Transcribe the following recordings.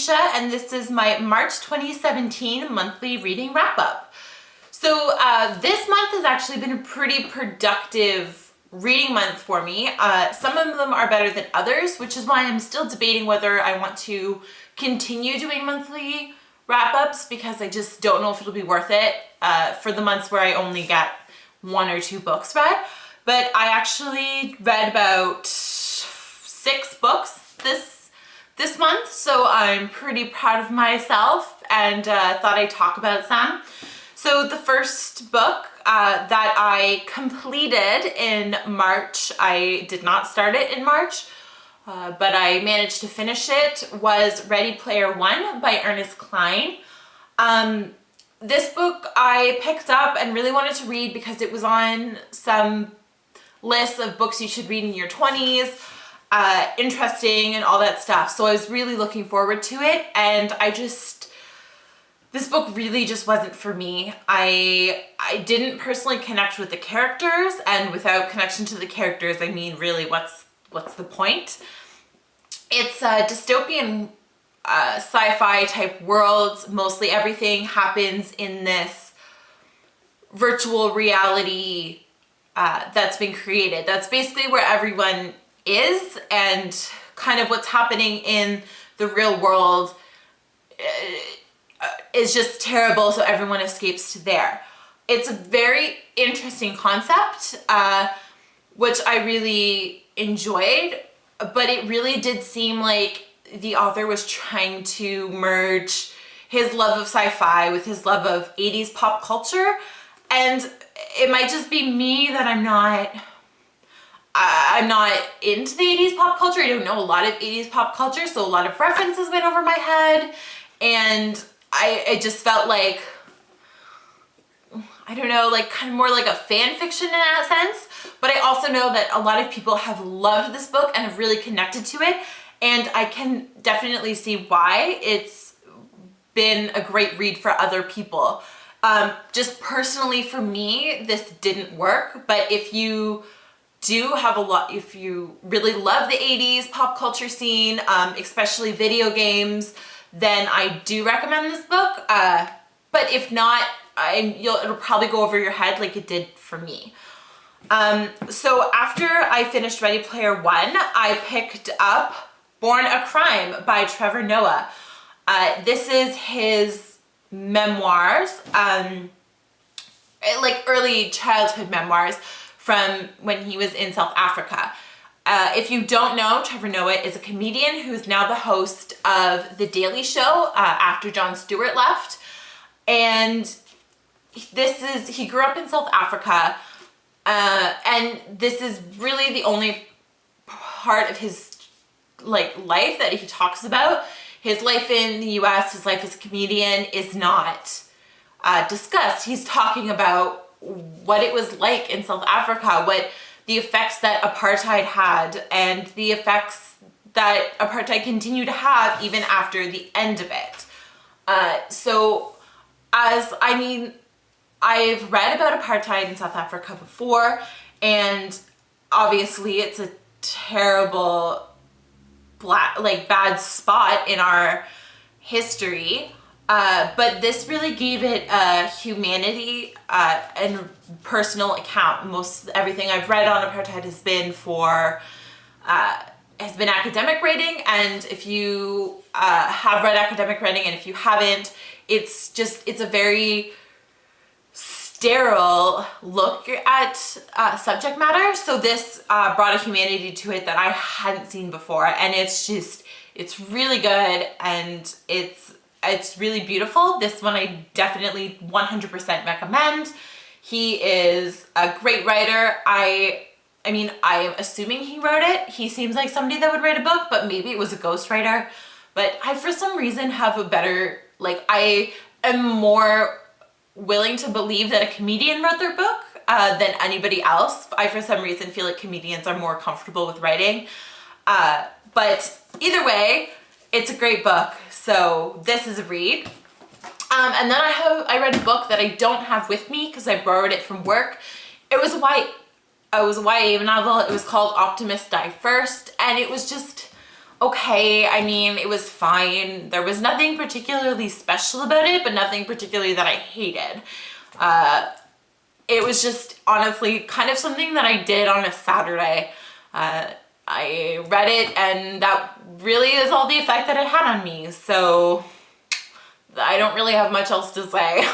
Alicia, and this is my March 2017 monthly reading wrap-up. So this month has actually been a pretty productive reading month for me. Some of them are better than others, which is why I'm still debating whether I want to continue doing monthly wrap-ups, because I just don't know if it'll be worth it for the months where I only get 1 or 2 books read. But I actually read about 6 books this month, so I'm pretty proud of myself and thought I'd talk about some. So the first book that I completed in March, I did not start it in March, but I managed to finish it, was Ready Player One by Ernest Cline. This book I picked up and really wanted to read because it was on some lists of books you should read in your 20s. Interesting and all that stuff. So I was really looking forward to it, and this book really just wasn't for me. I didn't personally connect with the characters, and without connection to the characters, I mean, really, what's the point? It's a dystopian sci-fi type world. Mostly everything happens in this virtual reality that's been created. That's basically where everyone is, and kind of what's happening in the real world is just terrible, so everyone escapes to there. It's a very interesting concept, which I really enjoyed, but it really did seem like the author was trying to merge his love of sci-fi with his love of 80s pop culture, and it might just be me that I'm not into the 80s pop culture. I don't know a lot of 80s pop culture, so a lot of references went over my head, and I just felt like, I don't know, like kind of more like a fan fiction in that sense. But I also know that a lot of people have loved this book and have really connected to it, and I can definitely see why it's been a great read for other people. Just personally for me, this didn't work, but if you do have if you really love the 80s pop culture scene, especially video games, then I do recommend this book. But if not, it'll probably go over your head like it did for me. So after I finished Ready Player One, I picked up Born a Crime by Trevor Noah. This is his memoirs, like early childhood memoirs from when he was in South Africa. If you don't know, Trevor Noah is a comedian who's now the host of The Daily Show after Jon Stewart left. And he grew up in South Africa, and this is really the only part of his life that he talks about. His life in the US, his life as a comedian is not discussed. He's talking about what it was like in South Africa, what the effects that apartheid had, and the effects that apartheid continued to have even after the end of it. I've read about apartheid in South Africa before, and obviously it's a terrible, bad spot in our history. But this really gave it a humanity and personal account. Everything I've read on apartheid has been academic writing, and if you have read academic writing, and if you haven't, it's a very sterile look at subject matter. So this brought a humanity to it that I hadn't seen before, and it's really good, and it's really beautiful. This one I definitely 100% recommend. He is a great writer. I mean, I am assuming he wrote it. He seems like somebody that would write a book, but maybe it was a ghostwriter. But I, for some reason, have a better, I am more willing to believe that a comedian wrote their book than anybody else. I, for some reason, feel like comedians are more comfortable with writing. But either way, it's a great book. So this is a read. And then I read a book that I don't have with me because I borrowed it from work. It was a YA novel. It was called Optimists Die First, and it was just okay. I mean, it was fine. There was nothing particularly special about it, but nothing particularly that I hated. It was just honestly kind of something that I did on a Saturday. I read it, and that really is all the effect that it had on me. So I don't really have much else to say.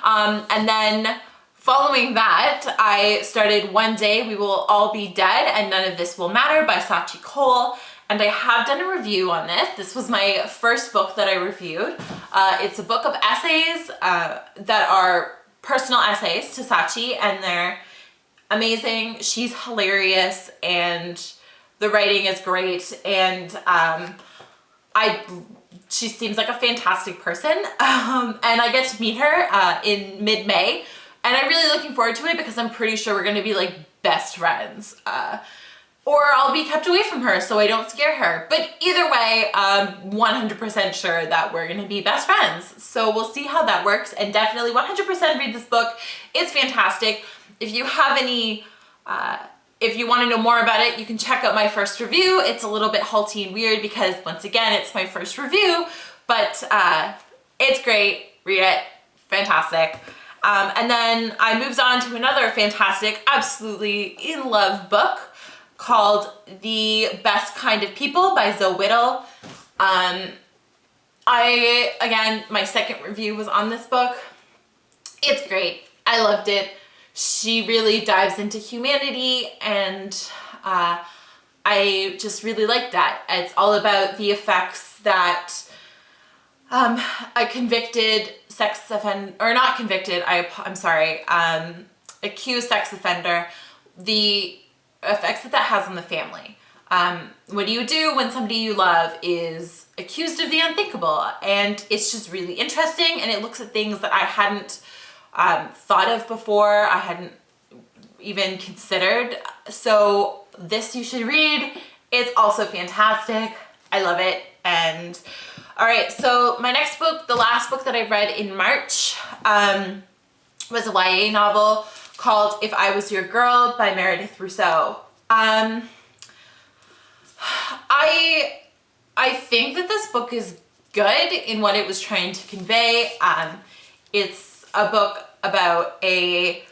And then following that, I started One Day We Will All Be Dead and None of This Will Matter by Scaachi Koul. And I have done a review on this. This was my first book that I reviewed. It's a book of essays that are personal essays to Scaachi, and they're amazing. She's hilarious, and the writing is great. And she seems like a fantastic person. And I get to meet her in mid-May. And I'm really looking forward to it because I'm pretty sure we're going to be like best friends. Or I'll be kept away from her so I don't scare her. But either way, I'm 100% sure that we're gonna be best friends. So we'll see how that works, and definitely 100% read this book. It's fantastic. If you have any, if you wanna know more about it, you can check out my first review. It's a little bit halty and weird because once again, it's my first review, but it's great, read it, fantastic. And then I moved on to another fantastic, absolutely in love book called The Best Kind of People by Whittall. Again, my second review was on this book. It's great. I loved it. She really dives into humanity, and I just really like that. It's all about the effects that a convicted sex offender, or not convicted, I'm sorry, accused sex offender, the effects that has on the family. What do you do when somebody you love is accused of the unthinkable? And it's just really interesting, and it looks at things that I hadn't thought of before, I hadn't even considered. So this you should read. It's also fantastic. I love it. And all right, so my next book, the last book that I read in March, was a YA novel called If I Was Your Girl by Meredith Russo. I think that this book is good in what it was trying to convey. It's a book about a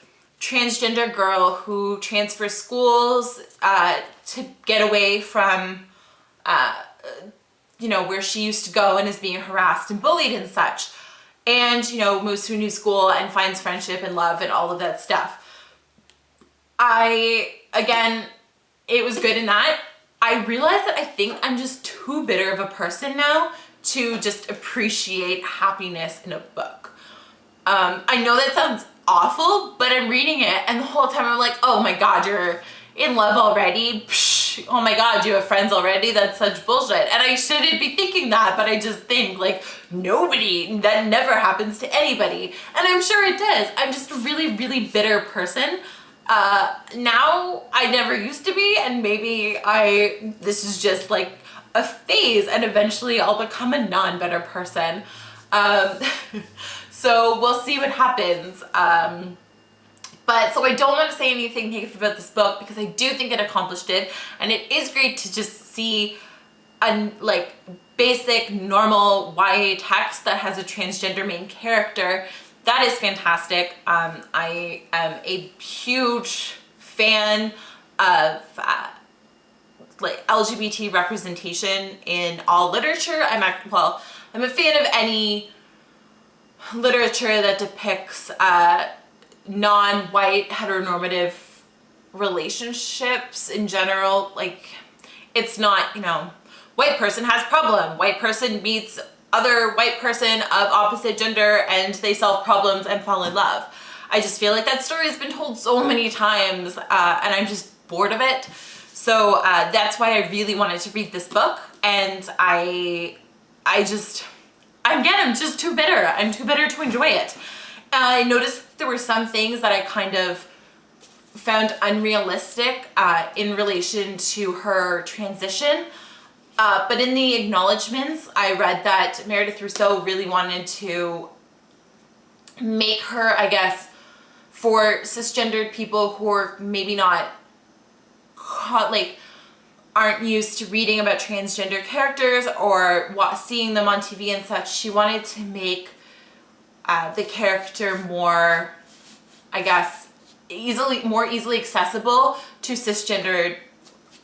transgender girl who transfers schools to get away from where she used to go and is being harassed and bullied and such. And, moves to a new school and finds friendship and love and all of that stuff. Again, it was good in that. I realized that I think I'm just too bitter of a person now to just appreciate happiness in a book. I know that sounds awful, but I'm reading it and the whole time I'm like, oh my God, you're in love already? Psh, oh my God, you have friends already? That's such bullshit. And I shouldn't be thinking that, but I just think like that never happens to anybody. And I'm sure it does. I'm just a really, really bitter person. Now I never used to be, and maybe this is just like a phase, and eventually I'll become a non-bitter person. So we'll see what happens. But so I don't want to say anything negative about this book because I do think it accomplished it, and it is great to just see a basic normal YA text that has a transgender main character. That is fantastic. I am a huge fan of LGBT representation in all literature. I'm a fan of any literature that depicts non-white heteronormative relationships in general. Like, it's not, white person has problem, white person meets other white person of opposite gender and they solve problems and fall in love. I just feel like that story has been told so many times, and I'm just bored of it. So that's why I really wanted to read this book, and I'm just too bitter. I'm too bitter to enjoy it. I noticed there were some things that I kind of found unrealistic in relation to her transition. But in the acknowledgements, I read that Meredith Russo really wanted to make her, I guess, for cisgendered people who are maybe not aren't used to reading about transgender characters or seeing them on TV and such, she wanted to make the character more, I guess, more easily accessible to cisgendered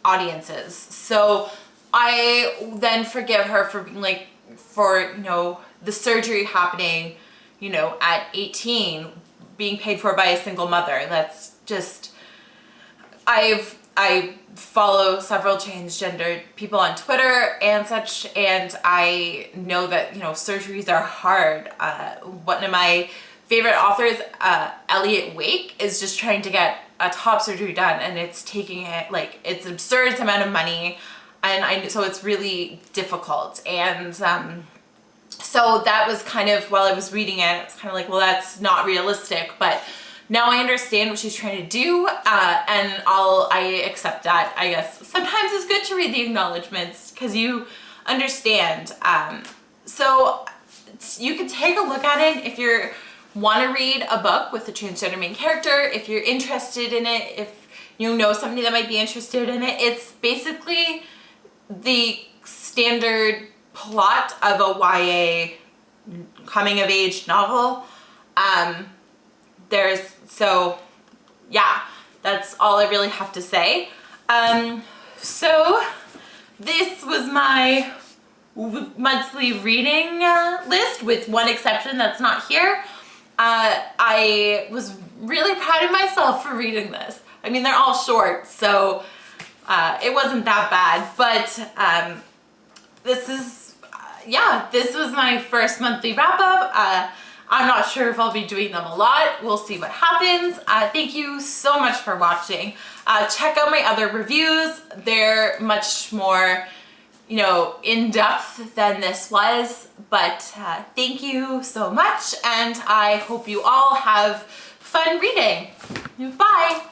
audiences. So I then forgive her for being like, for, you know, the surgery happening, you know, at 18, being paid for by a single mother. That's just, I follow several transgender people on Twitter and such, and I know that, you know, surgeries are hard. One of my favorite authors, Elliot Wake, is just trying to get a top surgery done, and it's taking it, like, it's an absurd amount of money, and so it's really difficult. And so that was kind of, while I was reading it, it's kind of like, well, that's not realistic, but now I understand what she's trying to do, and I accept that. I guess sometimes it's good to read the acknowledgments because you understand. So you can take a look at it if you want to read a book with a transgender main character, if you're interested in it, if you know somebody that might be interested in it. It's basically the standard plot of a YA coming of age novel. So yeah, that's all I really have to say. So this was my monthly reading list, with one exception that's not here. I was really proud of myself for reading this. I mean, they're all short, so it wasn't that bad, but this was my first monthly wrap-up. I'm not sure if I'll be doing them a lot. We'll see what happens. Thank you so much for watching. Check out my other reviews. They're much more, you know, in-depth than this was, but thank you so much, and I hope you all have fun reading. Bye!